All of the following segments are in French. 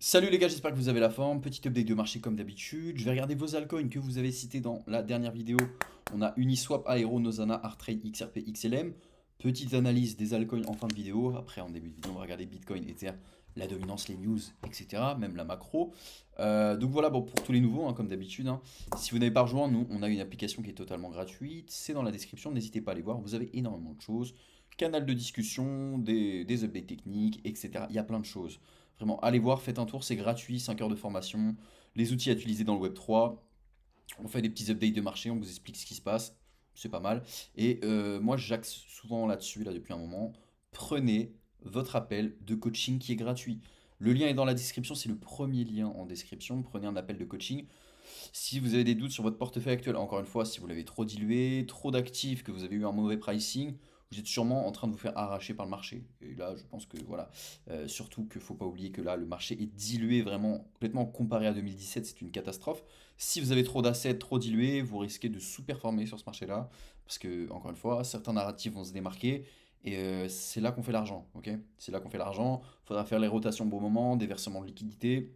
Salut les gars, j'espère que vous avez la forme. Petit update de marché comme d'habitude. Je vais regarder vos altcoins que vous avez cités dans la dernière vidéo. On a Uniswap, Aero, Nozana, Artrade, XRP, XLM. Petite analyse des altcoins en fin de vidéo. Après, en début de vidéo, on va regarder Bitcoin, Ether, la dominance, les news, etc. Même la macro. Donc voilà, bon, pour tous les nouveaux, hein, comme d'habitude, hein. Si vous n'avez pas rejoint, nous, on a une application qui est totalement gratuite. C'est dans la description, n'hésitez pas à aller voir. Vous avez énormément de choses. Canal de discussion, des updates techniques, etc. Il y a plein de choses. Vraiment, allez voir, faites un tour, c'est gratuit, 5 heures de formation, les outils à utiliser dans le Web3. On fait des petits updates de marché, on vous explique ce qui se passe, c'est pas mal. Et moi, j'axe souvent là-dessus, là, depuis un moment. Prenez votre appel de coaching qui est gratuit. Le lien est dans la description, c'est le premier lien en description. Prenez un appel de coaching. Si vous avez des doutes sur votre portefeuille actuel, encore une fois, si vous l'avez trop dilué, trop d'actifs, que vous avez eu un mauvais pricing, vous êtes sûrement en train de vous faire arracher par le marché. Et là, je pense que voilà, surtout qu'il ne faut pas oublier que là, le marché est dilué vraiment complètement comparé à 2017, c'est une catastrophe. Si vous avez trop d'assets, trop dilués, vous risquez de sous-performer sur ce marché-là, parce que, encore une fois, certains narratifs vont se démarquer. Et c'est là qu'on fait l'argent, ok? C'est là qu'on fait l'argent. Il faudra faire les rotations au bon moment, des versements de liquidité.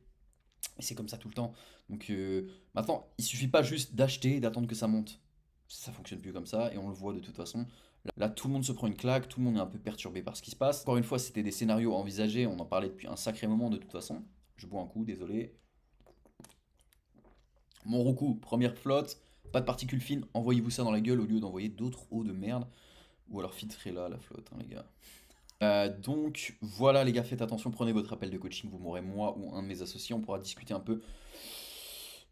Et c'est comme ça tout le temps. Donc maintenant, il suffit pas juste d'acheter et d'attendre que ça monte. Ça fonctionne plus comme ça et on le voit de toute façon. Là, tout le monde se prend une claque, tout le monde est un peu perturbé par ce qui se passe. Encore une fois, c'était des scénarios envisagés, on en parlait depuis un sacré moment de toute façon. Je bois un coup, désolé. Mon Roku, première flotte, pas de particules fines, envoyez-vous ça dans la gueule au lieu d'envoyer d'autres eaux de merde. Ou alors filtrez là la flotte, hein, les gars. Donc voilà les gars, faites attention, prenez votre appel de coaching, vous m'aurez moi ou un de mes associés, on pourra discuter un peu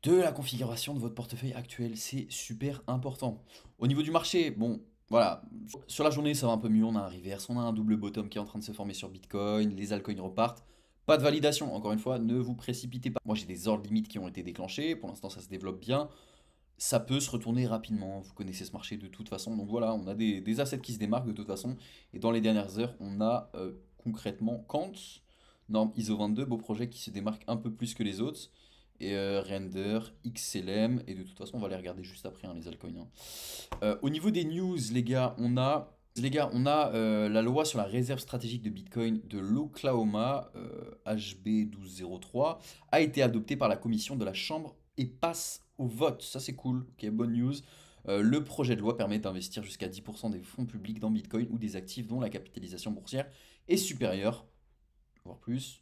de la configuration de votre portefeuille actuel. C'est super important. Au niveau du marché, bon, voilà, sur la journée ça va un peu mieux, on a un reverse, on a un double bottom qui est en train de se former sur Bitcoin, les altcoins repartent. Pas de validation, encore une fois, ne vous précipitez pas. Moi j'ai des ordres limites qui ont été déclenchés, pour l'instant ça se développe bien. Ça peut se retourner rapidement, vous connaissez ce marché de toute façon. Donc voilà, on a des assets qui se démarquent de toute façon. Et dans les dernières heures, on a concrètement Kant, norme ISO 22, beau projet qui se démarque un peu plus que les autres. Et Render, XLM, et de toute façon, on va les regarder juste après, hein, les altcoins, hein. Au niveau des news, les gars, on a la loi sur la réserve stratégique de Bitcoin de l'Oklahoma, HB 1203, a été adoptée par la commission de la Chambre et passe au vote. Ça, c'est cool. Ok, bonne news. Le projet de loi permet d'investir jusqu'à 10% des fonds publics dans Bitcoin ou des actifs dont la capitalisation boursière est supérieure, voire plus,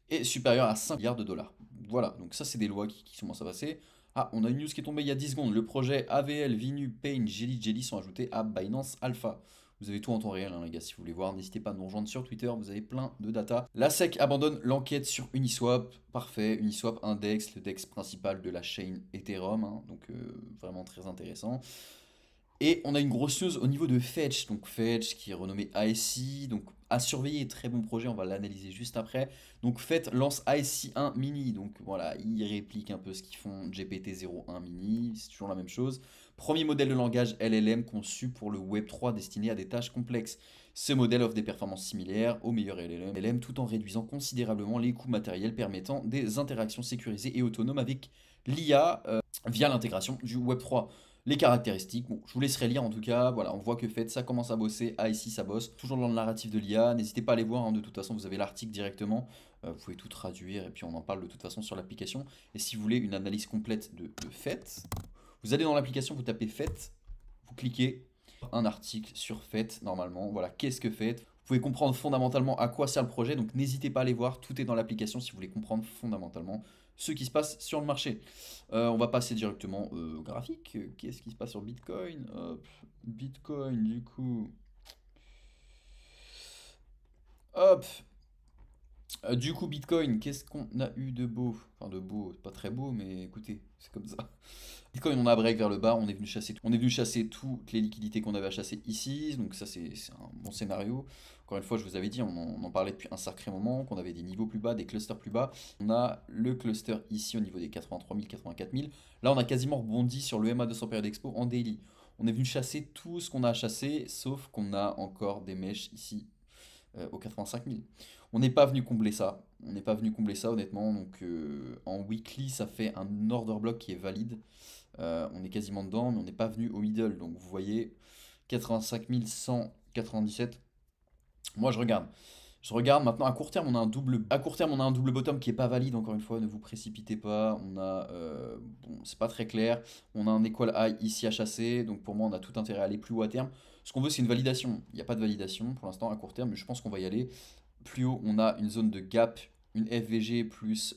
est supérieure à 5 milliards de dollars. Voilà, donc ça, c'est des lois qui commencent à passer. Ah, on a une news qui est tombée il y a 10 secondes. Le projet AVL, Vinu, Pain, Jelly Jelly sont ajoutés à Binance Alpha. Vous avez tout en temps réel, hein, les gars, si vous voulez voir. N'hésitez pas à nous rejoindre sur Twitter, vous avez plein de data. La SEC abandonne l'enquête sur Uniswap. Parfait, Uniswap index, le DEX principal de la chaîne Ethereum, hein, donc vraiment très intéressant. Et on a une grosse news au niveau de Fetch, donc Fetch qui est renommé ASI, donc à surveiller, très bon projet, on va l'analyser juste après. Donc Fetch lance ASI 1 mini, donc voilà, il réplique un peu ce qu'ils font GPT-01 mini, c'est toujours la même chose. Premier modèle de langage LLM conçu pour le Web3 destiné à des tâches complexes. Ce modèle offre des performances similaires au meilleur LLM tout en réduisant considérablement les coûts matériels permettant des interactions sécurisées et autonomes avec l'IA via l'intégration du Web3. Les caractéristiques, bon, je vous laisserai lire en tout cas. Voilà, on voit que Fed, ça commence à bosser. Ah, ici, ça bosse. Toujours dans le narratif de l'IA. N'hésitez pas à aller voir, hein, de toute façon, vous avez l'article directement. Vous pouvez tout traduire et puis on en parle de toute façon sur l'application. Et si vous voulez une analyse complète de Fed, vous allez dans l'application, vous tapez Fed, vous cliquez un article sur Fed normalement. Voilà, qu'est-ce que Fed? Vous pouvez comprendre fondamentalement à quoi sert le projet, donc n'hésitez pas à aller voir, tout est dans l'application si vous voulez comprendre fondamentalement ce qui se passe sur le marché. On va passer directement au graphique. Qu'est-ce qui se passe sur Bitcoin? Hop, Bitcoin, du coup. Hop, du coup, Bitcoin, qu'est-ce qu'on a eu de beau? Enfin, de beau, c'est pas très beau, mais écoutez, c'est comme ça. Bitcoin, on a break vers le bas, on est venu chasser toutes les liquidités qu'on avait à chasser ici, donc ça c'est un bon scénario. Encore une fois, je vous avais dit, on en parlait depuis un sacré moment, qu'on avait des niveaux plus bas, des clusters plus bas. On a le cluster ici au niveau des 83 000, 84 000. Là, on a quasiment rebondi sur le MA200 période expo en daily. On est venu chasser tout ce qu'on a à chasser, sauf qu'on a encore des mèches ici aux 85 000. On n'est pas venu combler ça. On n'est pas venu combler ça honnêtement. Donc en weekly, ça fait un order block qui est valide. On est quasiment dedans, mais on n'est pas venu au middle. Donc vous voyez, 85 197. Moi je regarde. Je regarde maintenant à court terme, on a un double bottom qui est pas valide. Encore une fois, ne vous précipitez pas. On a, bon, c'est pas très clair. On a un equal high ici à chasser. Donc pour moi, on a tout intérêt à aller plus haut à terme. Ce qu'on veut, c'est une validation. Il n'y a pas de validation pour l'instant à court terme, mais je pense qu'on va y aller. Plus haut, on a une zone de gap, une FVG plus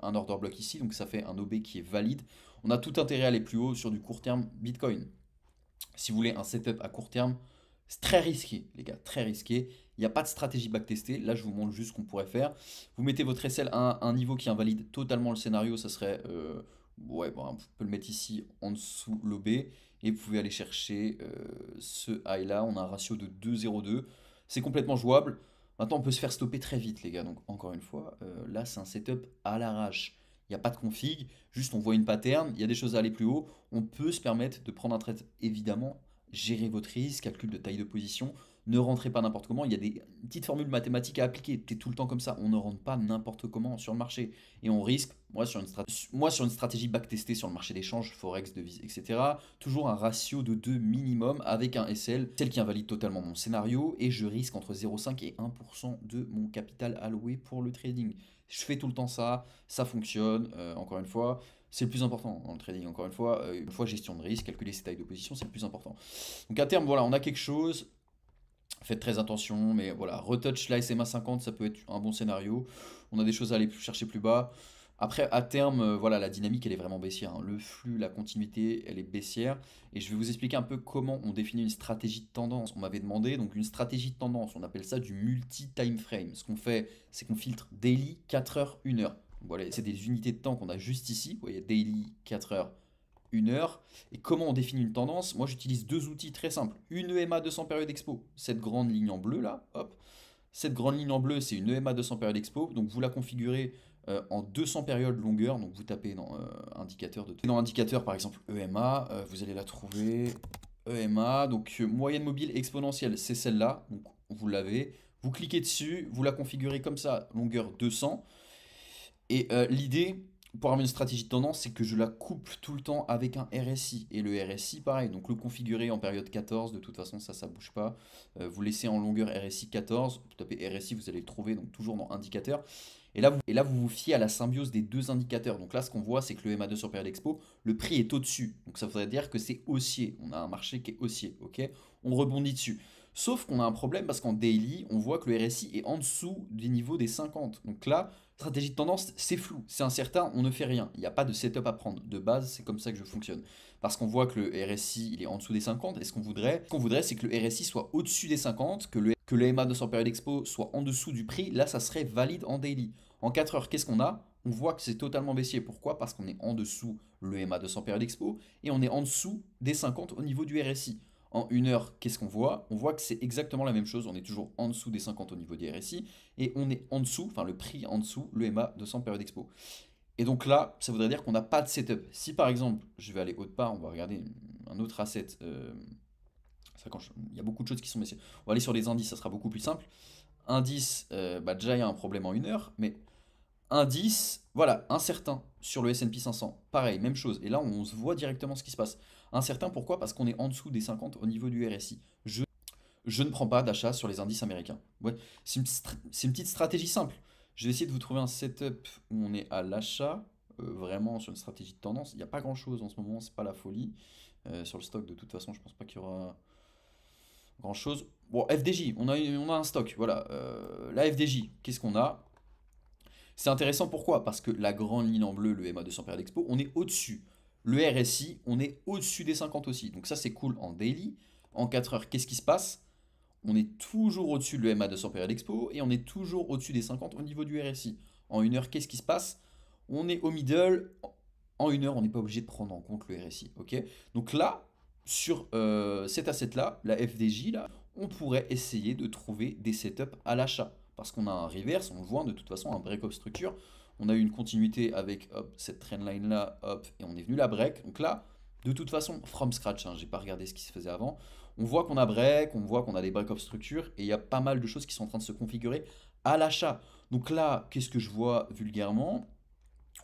un order block ici. Donc ça fait un OB qui est valide. On a tout intérêt à aller plus haut sur du court terme Bitcoin. Si vous voulez un setup à court terme, c'est très risqué, les gars, très risqué. Il n'y a pas de stratégie backtestée. Là, je vous montre juste ce qu'on pourrait faire. Vous mettez votre SL à un niveau qui invalide totalement le scénario. Ça serait, ouais, bon, on peut le mettre ici en dessous l'OB. Et vous pouvez aller chercher ce high là. On a un ratio de 2,02. C'est complètement jouable. Maintenant, on peut se faire stopper très vite, les gars. Donc, encore une fois, là, c'est un setup à l'arrache. Il n'y a pas de config, juste on voit une pattern, il y a des choses à aller plus haut. On peut se permettre de prendre un trade, évidemment. Gérez votre risque, calcul de taille de position. Ne rentrez pas n'importe comment. Il y a des petites formules mathématiques à appliquer. C'est tout le temps comme ça. On ne rentre pas n'importe comment sur le marché. Et on risque, moi sur une stratégie backtestée sur le marché d'échange, Forex, devises, etc., toujours un ratio de 2 minimum avec un SL, celle qui invalide totalement mon scénario. Et je risque entre 0,5 et 1% de mon capital alloué pour le trading. Je fais tout le temps ça, ça fonctionne. Encore une fois, c'est le plus important dans le trading. Encore une fois gestion de risque, calculer ses tailles de position, c'est le plus important. Donc à terme, voilà, on a quelque chose. Faites très attention, mais voilà, retouch la SMA 50, ça peut être un bon scénario. On a des choses à aller chercher plus bas. Après, à terme, voilà, la dynamique, elle est vraiment baissière, hein. Le flux, la continuité, elle est baissière. Et je vais vous expliquer un peu comment on définit une stratégie de tendance. On m'avait demandé, donc une stratégie de tendance, on appelle ça du multi-time frame. Ce qu'on fait, c'est qu'on filtre daily, 4 heures, 1 heure. Donc voilà, c'est des unités de temps qu'on a juste ici. Vous voyez, daily, 4 heures, 1 heure. Et comment on définit une tendance? Moi, j'utilise deux outils très simples. Une EMA 200 période expo, cette grande ligne en bleu là, hop. Cette grande ligne en bleu, c'est une EMA 200 période expo. Donc vous la configurez en 200 périodes longueur. Donc vous tapez dans indicateur dans indicateur par exemple EMA, vous allez la trouver EMA. Donc moyenne mobile exponentielle, c'est celle-là. Donc vous l'avez. Vous cliquez dessus, vous la configurez comme ça, longueur 200. Et l'idée, pour avoir une stratégie de tendance, c'est que je la couple tout le temps avec un RSI. Et le RSI, pareil, donc le configurer en période 14, de toute façon, ça bouge pas. Vous laissez en longueur RSI 14, vous tapez RSI, vous allez le trouver, donc toujours dans indicateur. Et là, vous vous fiez à la symbiose des deux indicateurs. Donc là, ce qu'on voit, c'est que le MA2 sur période expo, le prix est au-dessus. Donc ça voudrait dire que c'est haussier. On a un marché qui est haussier, ok? On rebondit dessus. Sauf qu'on a un problème parce qu'en daily, on voit que le RSI est en dessous du niveau des 50. Donc là, stratégie de tendance, c'est flou, c'est incertain, on ne fait rien. Il n'y a pas de setup à prendre. De base, c'est comme ça que je fonctionne. Parce qu'on voit que le RSI, il est en dessous des 50. Et ce qu'on voudrait, c'est que le RSI soit au-dessus des 50, que le MA 200 période expo soit en dessous du prix. Là, ça serait valide en daily. En 4 heures, qu'est-ce qu'on a? On voit que c'est totalement baissier. Pourquoi? Parce qu'on est en dessous le MA 200 période expo et on est en dessous des 50 au niveau du RSI. En 1 heure, qu'est-ce qu'on voit? On voit que c'est exactement la même chose. On est toujours en dessous des 50 au niveau des RSI et on est en dessous, enfin le prix en dessous, le MA 200 période expo. Et donc là, ça voudrait dire qu'on n'a pas de setup. Si par exemple, je vais aller autre part, on va regarder un autre asset. Il y a beaucoup de choses qui sont baissières. On va aller sur les indices, ça sera beaucoup plus simple. Indice, déjà il y a un problème en 1 heure, mais indice, voilà, incertain sur le S&P 500. Pareil, même chose. Et là, on se voit directement ce qui se passe. Incertain, pourquoi? Parce qu'on est en dessous des 50 au niveau du RSI. Je ne prends pas d'achat sur les indices américains. Ouais, c'est une petite stratégie simple. Je vais essayer de vous trouver un setup où on est à l'achat, vraiment sur une stratégie de tendance. Il n'y a pas grand-chose en ce moment, c'est pas la folie. Sur le stock, de toute façon, je pense pas qu'il y aura grand-chose. Bon, FDJ, on a un stock, voilà. La FDJ, qu'est-ce qu'on a? C'est intéressant, pourquoi? Parce que la grande ligne en bleu, le MA 200 période expo, on est au-dessus. Le RSI, on est au-dessus des 50 aussi. Donc ça, c'est cool en daily. En 4 heures, qu'est-ce qui se passe? On est toujours au-dessus de l'EMA 200 période expo et on est toujours au-dessus des 50 au niveau du RSI. En 1 heure, qu'est-ce qui se passe? On est au middle. En 1 heure, on n'est pas obligé de prendre en compte le RSI. Ok. Donc là, sur cet asset-là, la FDJ, là, on pourrait essayer de trouver des setups à l'achat. Parce qu'on a un reverse, on le voit de toute façon, un break-up structure. On a eu une continuité avec hop, cette trendline là, hop, et on est venu la break. Donc là, de toute façon, from scratch, hein, j'ai pas regardé ce qui se faisait avant. On voit qu'on a break, on voit qu'on a des break-up structures, et il y a pas mal de choses qui sont en train de se configurer à l'achat. Donc là, qu'est-ce que je vois vulgairement?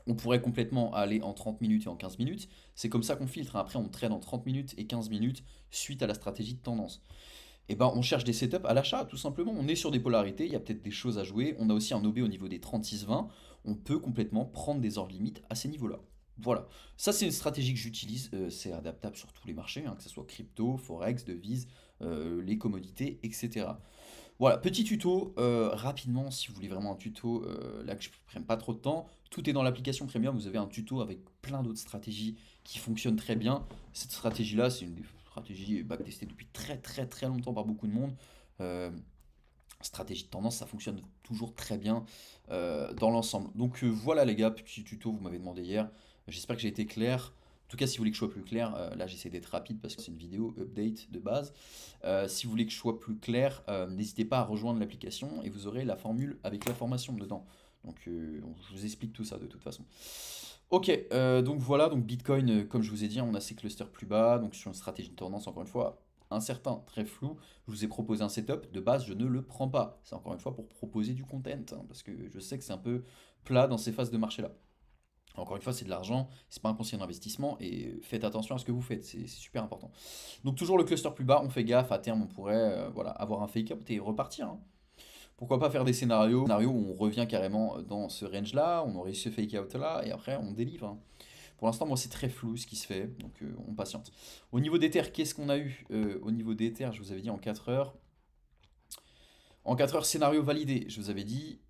On pourrait complètement aller en 30 minutes et en 15 minutes. C'est comme ça qu'on filtre, hein. Après, on trade en 30 minutes et 15 minutes suite à la stratégie de tendance. Et ben on cherche des setups à l'achat, tout simplement. On est sur des polarités, il y a peut-être des choses à jouer. On a aussi un OB au niveau des 36-20. On peut complètement prendre des ordres limites à ces niveaux-là. Voilà. Ça, c'est une stratégie que j'utilise. C'est adaptable sur tous les marchés, hein, que ce soit crypto, forex, devises, les commodités, etc. Voilà, petit tuto, rapidement, si vous voulez vraiment un tuto, là que je ne prenne pas trop de temps, tout est dans l'application Premium, vous avez un tuto avec plein d'autres stratégies qui fonctionnent très bien. Cette stratégie-là, c'est une des stratégies backtestées depuis très très très longtemps par beaucoup de monde. Euh, Stratégie de tendance, ça fonctionne toujours très bien dans l'ensemble. Donc voilà les gars, petit tuto, vous m'avez demandé hier. J'espère que j'ai été clair. En tout cas, si vous voulez que je sois plus clair, là j'essaie d'être rapide parce que c'est une vidéo update de base. Si vous voulez que je sois plus clair, n'hésitez pas à rejoindre l'application et vous aurez la formule avec la formation dedans. Donc je vous explique tout ça de toute façon. Ok, donc voilà, donc Bitcoin, comme je vous ai dit, on a ses clusters plus bas, donc sur une stratégie de tendance, encore une fois, incertain, très flou. Je vous ai proposé un setup, de base, je ne le prends pas. C'est encore une fois pour proposer du content, hein, parce que je sais que c'est un peu plat dans ces phases de marché-là. Encore une fois, c'est de l'argent, c'est pas un conseil d'investissement, et faites attention à ce que vous faites, c'est super important. Donc toujours le cluster plus bas, on fait gaffe, à terme on pourrait voilà, avoir un fake out et repartir, hein. Pourquoi pas faire des scénarios où on revient carrément dans ce range-là, on aurait ce fake out-là, et après on délivre, hein. Pour l'instant, moi, c'est très flou ce qui se fait, donc on patiente. Au niveau d'Ether, qu'est-ce qu'on a eu? Au niveau d'Ether, je vous avais dit en 4 heures. En 4 heures, scénario validé. Je vous avais dit,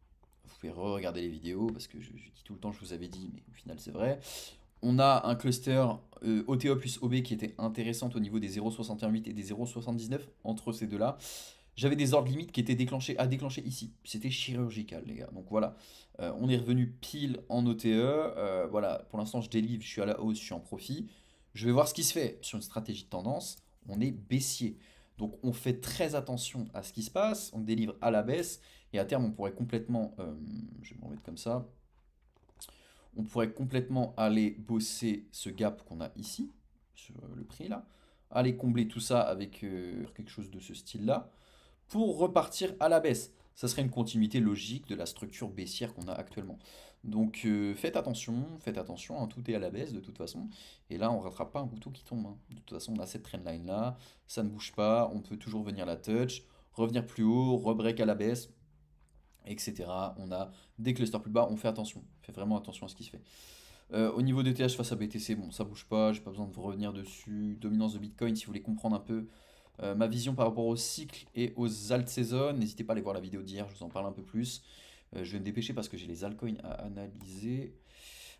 vous pouvez re-regarder les vidéos, parce que je dis tout le temps, je vous avais dit, mais au final, c'est vrai. On a un cluster OTA plus OB qui était intéressant au niveau des 0,61,8 et des 0,79 entre ces deux-là. J'avais des ordres limites qui étaient déclenchés à déclencher ici. C'était chirurgical, les gars. Donc voilà, on est revenu pile en OTE. Voilà, pour l'instant, je délivre, je suis à la hausse, je suis en profit. Je vais voir ce qui se fait. Sur une stratégie de tendance, on est baissier. Donc on fait très attention à ce qui se passe. On délivre à la baisse. Et à terme, on pourrait complètement, je vais me remettre comme ça, on pourrait complètement aller bosser ce gap qu'on a ici, sur le prix là, aller combler tout ça avec quelque chose de ce style-là, pour repartir à la baisse. Ça serait une continuité logique de la structure baissière qu'on a actuellement. Donc faites attention, hein, tout est à la baisse de toute façon. Et là, on ne rattrape pas un couteau qui tombe, hein. De toute façon, on a cette trendline là, ça ne bouge pas, on peut toujours venir la touch, revenir plus haut, rebreak à la baisse, etc. On a des clusters plus bas, on fait vraiment attention à ce qui se fait. Au niveau des TH face à BTC, bon, ça bouge pas, j'ai pas besoin de revenir dessus. Dominance de Bitcoin, si vous voulez comprendre un peu ma vision par rapport au cycle et aux alt saisons, n'hésitez pas à aller voir la vidéo d'hier, je vous en parle un peu plus. Je vais me dépêcher parce que j'ai les altcoins à analyser.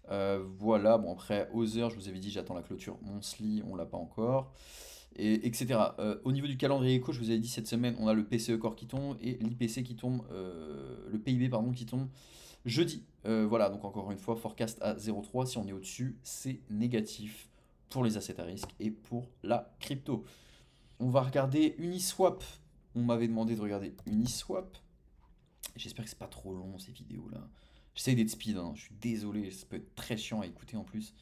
Voilà, bon après, Other, je vous avais dit, j'attends la clôture monthly, on l'a pas encore, et, etc. Au niveau du calendrier éco, je vous avais dit cette semaine, on a le PCE Core qui tombe et l'IPC qui tombe, le PIB pardon qui tombe jeudi. Voilà, donc encore une fois, forecast à 0,3. Si on est au-dessus, c'est négatif pour les assets à risque et pour la crypto. On va regarder Uniswap. On m'avait demandé de regarder Uniswap. J'espère que c'est pas trop long ces vidéos-là. J'essaie d'être speed, hein. Je suis désolé, ça peut être très chiant à écouter en plus.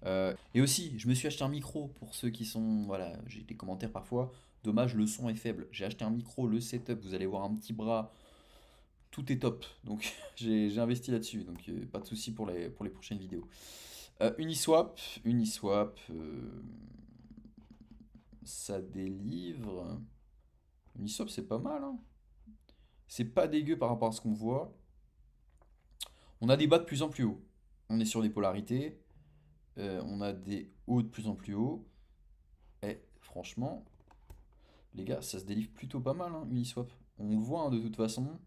Et aussi, je me suis acheté un micro pour ceux qui sont. Voilà, j'ai des commentaires parfois. Dommage, le son est faible. J'ai acheté un micro, le setup, vous allez voir un petit bras, tout est top. Donc j'ai investi là-dessus. Donc pas de souci pour les prochaines vidéos. Uniswap, ça délivre. Uniswap, c'est pas mal, hein. C'est pas dégueu par rapport à ce qu'on voit. On a des bas de plus en plus haut. On est sur des polarités. On a des hauts de plus en plus haut. Et franchement, les gars, ça se délivre plutôt pas mal, hein, Uniswap. On le voit, hein, de toute façon.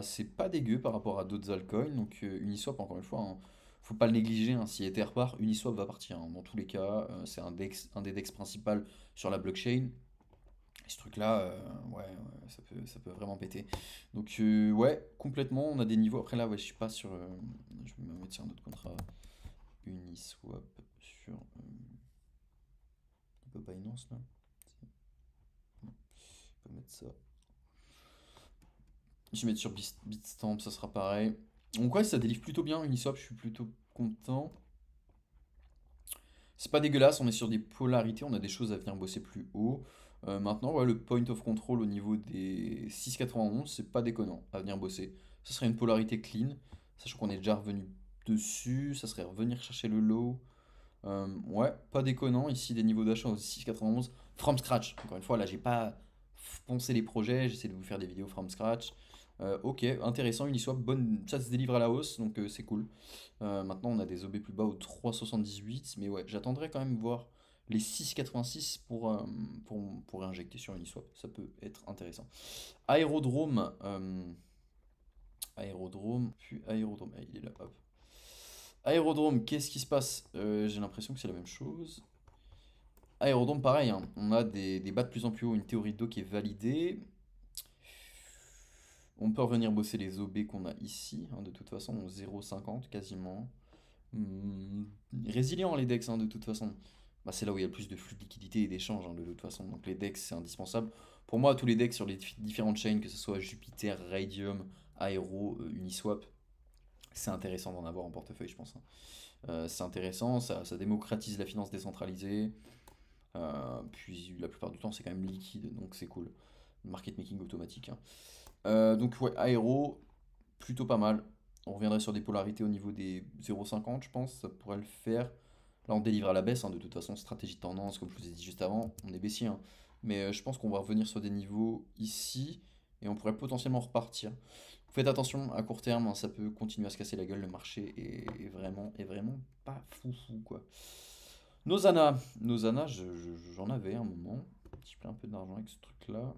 C'est pas dégueu par rapport à d'autres altcoins. Donc Uniswap, encore une fois, hein, faut pas le négliger, hein. Si Ether part, Uniswap va partir, hein. Dans tous les cas, c'est un des DEX principal sur la blockchain. Et ce truc-là, ouais, ça peut vraiment péter. Donc ouais, complètement, on a des niveaux. Après là, ouais, je suis pas sur. Je vais me mettre sur un autre contrat. Uniswap sur un peu Binance là. On peut mettre ça. Je vais mettre sur Bitstamp, ça sera pareil. Donc ouais, ça délivre plutôt bien Uniswap, je suis plutôt content. C'est pas dégueulasse, on est sur des polarités, on a des choses à venir bosser plus haut. Maintenant, ouais, le point of control au niveau des 6,91, c'est pas déconnant à venir bosser. Ça serait une polarité clean, sachant qu'on est déjà revenu dessus, ça serait revenir chercher le low. Ouais, pas déconnant, ici des niveaux d'achat aux 6,91 from scratch. Encore une fois, là, j'ai pas poncer les projets, j'essaie de vous faire des vidéos from scratch. Ok, intéressant, Uniswap, bonne, ça se délivre à la hausse, donc c'est cool. Maintenant, on a des OB plus bas au 3,78, mais ouais, j'attendrai quand même voir les 6,86 pour réinjecter sur Uniswap, ça peut être intéressant. Aérodrome, aérodrome, puis aérodrome, ah, il est là, hop. Aérodrome, qu'est-ce qui se passe? J'ai l'impression que c'est la même chose. Aérodrome, pareil, hein, on a des bas de plus en plus haut, une théorie de dos qui est validée. On peut revenir bosser les OB qu'on a ici, hein, de toute façon, 0,50 quasiment. Hmm, résilient les DEX, hein, de toute façon. Bah, c'est là où il y a le plus de flux de liquidité et d'échanges, hein, de toute façon. Donc les DEX, c'est indispensable. Pour moi, tous les DEX sur les différentes chaînes, que ce soit Jupiter, Radium, Aero, Uniswap, c'est intéressant d'en avoir en portefeuille, je pense, hein. C'est intéressant, ça démocratise la finance décentralisée. Puis la plupart du temps, c'est quand même liquide, donc c'est cool. Market making automatique, hein. Donc ouais, Aéro, plutôt pas mal. On reviendrait sur des polarités au niveau des 0,50, je pense, ça pourrait le faire. Là, on délivre à la baisse, hein, de toute façon, stratégie de tendance, comme je vous ai dit juste avant, on est baissier, hein. Mais je pense qu'on va revenir sur des niveaux ici, et on pourrait potentiellement repartir. Faites attention, à court terme, hein, ça peut continuer à se casser la gueule, le marché est vraiment pas foufou, quoi. Nosana, j'en avais un moment. J'ai pris un peu d'argent avec ce truc-là.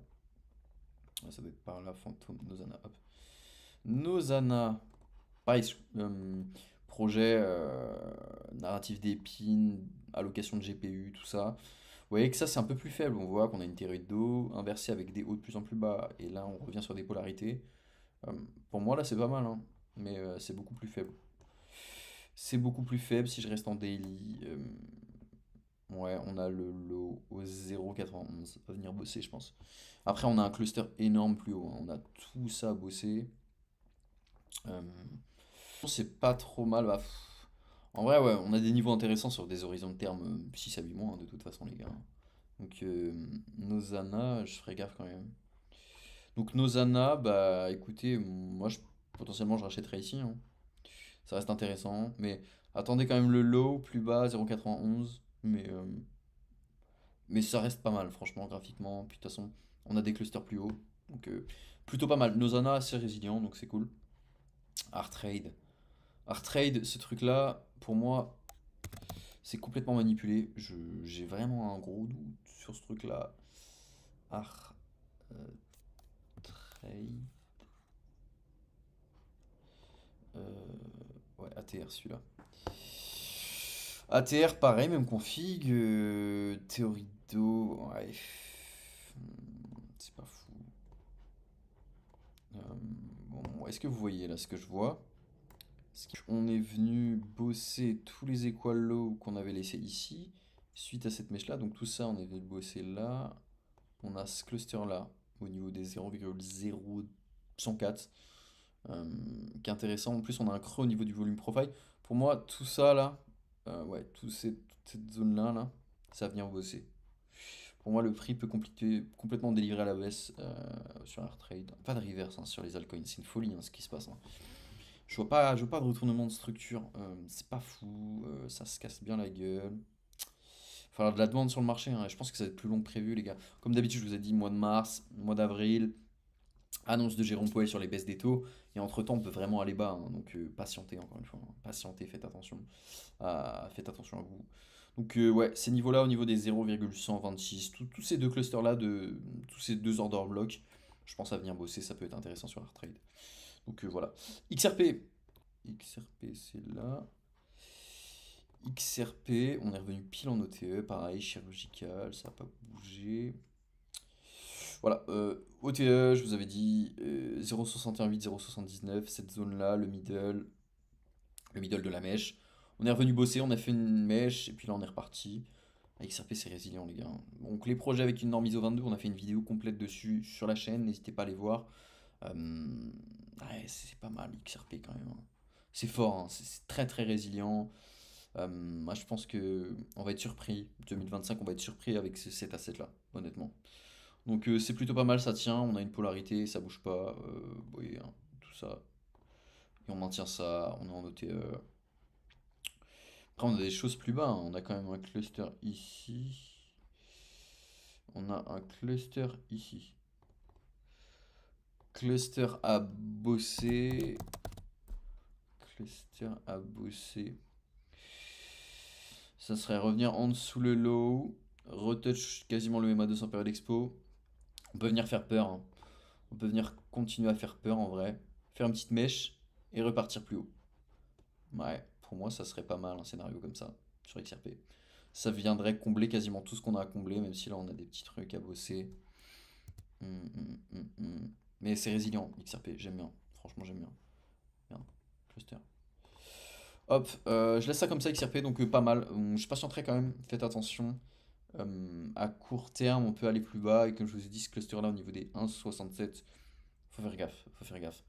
Ouais, ça doit être par là, fantôme, Nosana, hop. Nosana, pareil, projet, narratif d'épines, allocation de GPU, tout ça. Vous voyez que ça, c'est un peu plus faible. On voit qu'on a une théorie de dos inversée avec des hauts de plus en plus bas. Et là, on revient sur des polarités. Euh, pour moi, là, c'est pas mal, hein, mais c'est beaucoup plus faible. C'est beaucoup plus faible si je reste en daily. Ouais, on a le low au 0,91. Ça va venir bosser, je pense. Après, on a un cluster énorme plus haut, hein. On a tout ça à bosser. Euh, c'est pas trop mal. Bah, en vrai, ouais, on a des niveaux intéressants sur des horizons de terme 6 à 8 mois, hein, de toute façon, les gars. Donc, Nozana, je ferai gaffe quand même. Donc, Nozana, bah écoutez, moi, potentiellement, je rachèterais ici, hein. Ça reste intéressant. Mais attendez quand même le low plus bas, 0,91. Mais ça reste pas mal, franchement, graphiquement. Puis de toute façon, on a des clusters plus hauts. Donc, plutôt pas mal. Nozana, assez résilient, donc c'est cool. Artrade. Artrade, ce truc-là, pour moi, c'est complètement manipulé. J'ai vraiment un gros doute sur ce truc-là. Artrade. Ouais, ATR celui-là. ATR, pareil, même config. Théorie d'eau. Ouais. C'est pas fou. Euh, bon, est-ce que vous voyez là ce que je vois? On est venu bosser tous les equal low qu'on avait laissés ici, suite à cette mèche là. Donc tout ça, on est venu bosser là. On a ce cluster là, au niveau des 0,0104, qui est intéressant. En plus, on a un creux au niveau du volume profile. Pour moi, tout ça là, ouais, toute cette zone là, ça va venir bosser. Pour moi, le prix peut complètement délivrer à la baisse sur un trade. Pas de reverse, hein, sur les altcoins, c'est une folie, hein, ce qui se passe, hein. Je vois pas de retournement de structure. C'est pas fou. Ça se casse bien la gueule. Il va falloir de la demande sur le marché, hein, et je pense que ça va être plus long que prévu, les gars. Comme d'habitude, je vous ai dit mois de mars, mois d'avril, annonce de Jérôme Powell sur les baisses des taux. Et entre-temps, on peut vraiment aller bas, hein, donc patientez encore une fois, hein. Patientez, faites attention. Faites attention à vous. Donc ouais, ces niveaux-là, au niveau des 0,126, tous ces deux clusters-là, tous ces deux order blocks, je pense à venir bosser, ça peut être intéressant sur Artrade. Donc voilà. XRP. XRP, c'est là. XRP, on est revenu pile en OTE, pareil, chirurgical, ça n'a pas bougé. Voilà, OTE, je vous avais dit 0,618, 0,79, cette zone-là, le middle de la mèche. On est revenu bosser, on a fait une mèche, et puis là on est reparti. XRP, c'est résilient, les gars. Donc les projets avec une norme ISO 22, on a fait une vidéo complète dessus sur la chaîne, n'hésitez pas à les voir. Ouais, c'est pas mal, XRP quand même, hein. C'est fort, hein, c'est très très résilient. Moi, je pense que on va être surpris. 2025, on va être surpris avec cet asset-là, honnêtement. Donc, c'est plutôt pas mal, ça tient. On a une polarité, ça bouge pas. Vous voyez, hein, tout ça. Et on maintient ça. On est en OTE. Après, on a des choses plus bas, hein. On a quand même un cluster ici. On a un cluster ici. Cluster à bosser. Cluster à bosser. Ça serait revenir en dessous le low. Retouch quasiment le MA200 période expo. On peut venir faire peur, hein. On peut venir continuer à faire peur en vrai. Faire une petite mèche et repartir plus haut. Ouais, pour moi ça serait pas mal un scénario comme ça sur XRP. Ça viendrait combler quasiment tout ce qu'on a à combler, même si là on a des petits trucs à bosser. Mais c'est résilient, XRP, j'aime bien. Franchement j'aime bien. Merde, cluster. Hop, je laisse ça comme ça XRP, donc pas mal. Je patienterai quand même, faites attention. À court terme, on peut aller plus bas. Et comme je vous ai dit, ce cluster-là au niveau des 1,67, faut faire gaffe. Faut faire gaffe.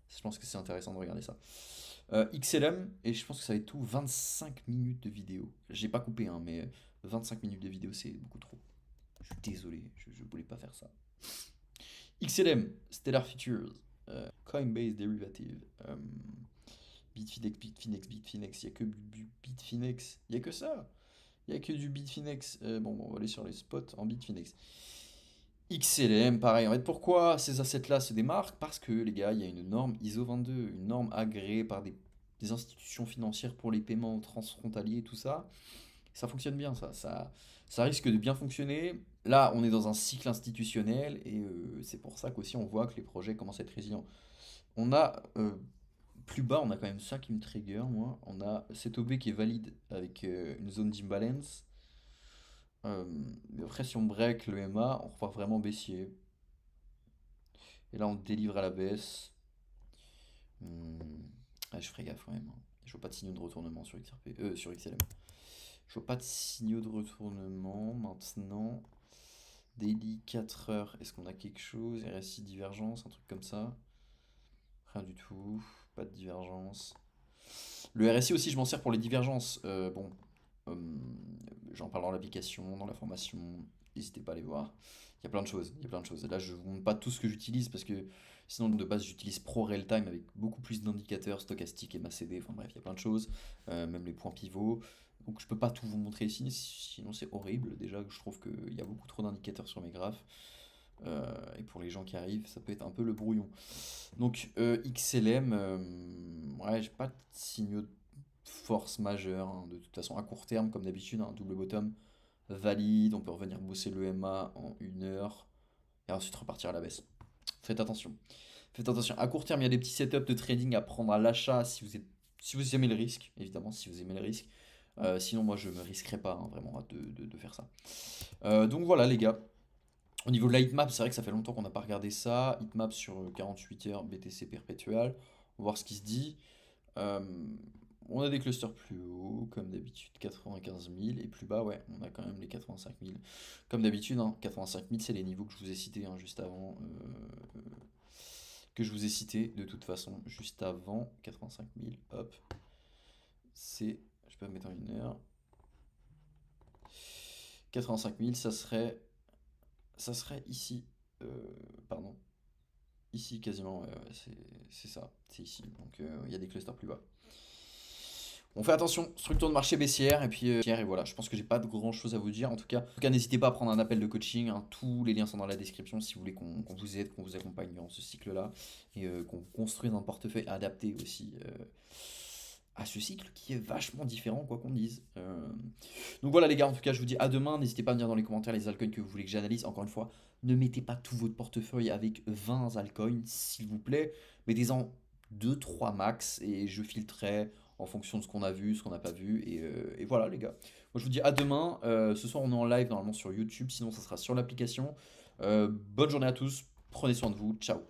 Je pense que c'est intéressant de regarder ça. XLM, et je pense que ça va être tout 25 minutes de vidéo. J'ai pas coupé, hein, mais 25 minutes de vidéo, c'est beaucoup trop. Je suis désolé, je voulais pas faire ça. XLM, Stellar Features, Coinbase Derivative, Bitfinex, Bitfinex, il n'y a que Bitfinex, il n'y a que ça. Il n'y a que du Bitfinex. Bon, on va aller sur les spots en Bitfinex. XLM, pareil. En fait, pourquoi ces assets-là se démarquent? Parce que, les gars, il y a une norme ISO 22, une norme agréée par des institutions financières pour les paiements transfrontaliers et tout ça. Ça fonctionne bien, ça risque de bien fonctionner. Là, on est dans un cycle institutionnel et c'est pour ça qu'aussi on voit que les projets commencent à être résilients. On a plus bas, on a quand même ça qui me trigger, moi. On a cet OB qui est valide avec une zone d'imbalance. Mais après, si on break le MA, on repart vraiment baissier. Et là, on délivre à la baisse. Je ferai gaffe quand même, hein. Je vois pas de signaux de retournement sur XRP, sur XLM. Je vois pas de signaux de retournement maintenant. Daily 4 heures, est-ce qu'on a quelque chose? RSI divergence, un truc comme ça? Rien du tout, pas de divergence. Le RSI aussi, je m'en sers pour les divergences. Bon, euh, j'en parle dans l'application, dans la formation. N'hésitez pas à aller voir. Il y a plein de choses. Il y a plein de choses. Et là, je ne vous montre pas tout ce que j'utilise parce que sinon, de base, j'utilise Pro Realtime avec beaucoup plus d'indicateurs stochastiques et MACD. Enfin bref, il y a plein de choses. Même les points pivots. Donc, je peux pas tout vous montrer ici. Sinon, c'est horrible. Déjà, je trouve qu'il y a beaucoup trop d'indicateurs sur mes graphes. Et pour les gens qui arrivent, ça peut être un peu le brouillon. Donc XLM, ouais, j'ai pas de signaux de force majeure, hein. De toute façon, à court terme, comme d'habitude, un double bottom valide. On peut revenir bosser le MA en 1 heure et ensuite repartir à la baisse. Faites attention. Faites attention. À court terme, il y a des petits setups de trading à prendre à l'achat si vous aimez le risque, évidemment, si vous aimez le risque. Sinon, moi, je me risquerais pas, hein, vraiment de faire ça. Donc voilà, les gars. Au niveau de la heatmap, c'est vrai que ça fait longtemps qu'on n'a pas regardé ça. Heatmap sur 48 heures, BTC perpétual. On va voir ce qui se dit. Euh, on a des clusters plus hauts, comme d'habitude, 95 000. Et plus bas, ouais, on a quand même les 85 000. Comme d'habitude, hein, 85 000, c'est les niveaux que je vous ai cités, hein, juste avant. Que je vous ai cités, de toute façon, juste avant 85 000. Hop. C'est. Je peux mettre en 1 heure. 85 000, ça serait ici. Pardon. Ici, quasiment, ouais, ouais, c'est ça. C'est ici. Donc, il y a des clusters plus bas. On fait attention, structure de marché baissière, et puis et voilà, je pense que j'ai pas de grand chose à vous dire. En tout cas, n'hésitez pas à prendre un appel de coaching, hein. Tous les liens sont dans la description si vous voulez qu'on vous aide, qu'on vous accompagne dans ce cycle-là, et qu'on construise un portefeuille adapté aussi à ce cycle qui est vachement différent, quoi qu'on dise. Donc voilà les gars, en tout cas je vous dis à demain. N'hésitez pas à me dire dans les commentaires les altcoins que vous voulez que j'analyse. Encore une fois, ne mettez pas tout votre portefeuille avec 20 altcoins, s'il vous plaît. Mettez-en 2-3 max et je filtrerai en fonction de ce qu'on a vu, ce qu'on n'a pas vu. Et voilà les gars. Moi je vous dis à demain. Ce soir on est en live normalement sur YouTube, sinon ça sera sur l'application. Bonne journée à tous, prenez soin de vous, ciao.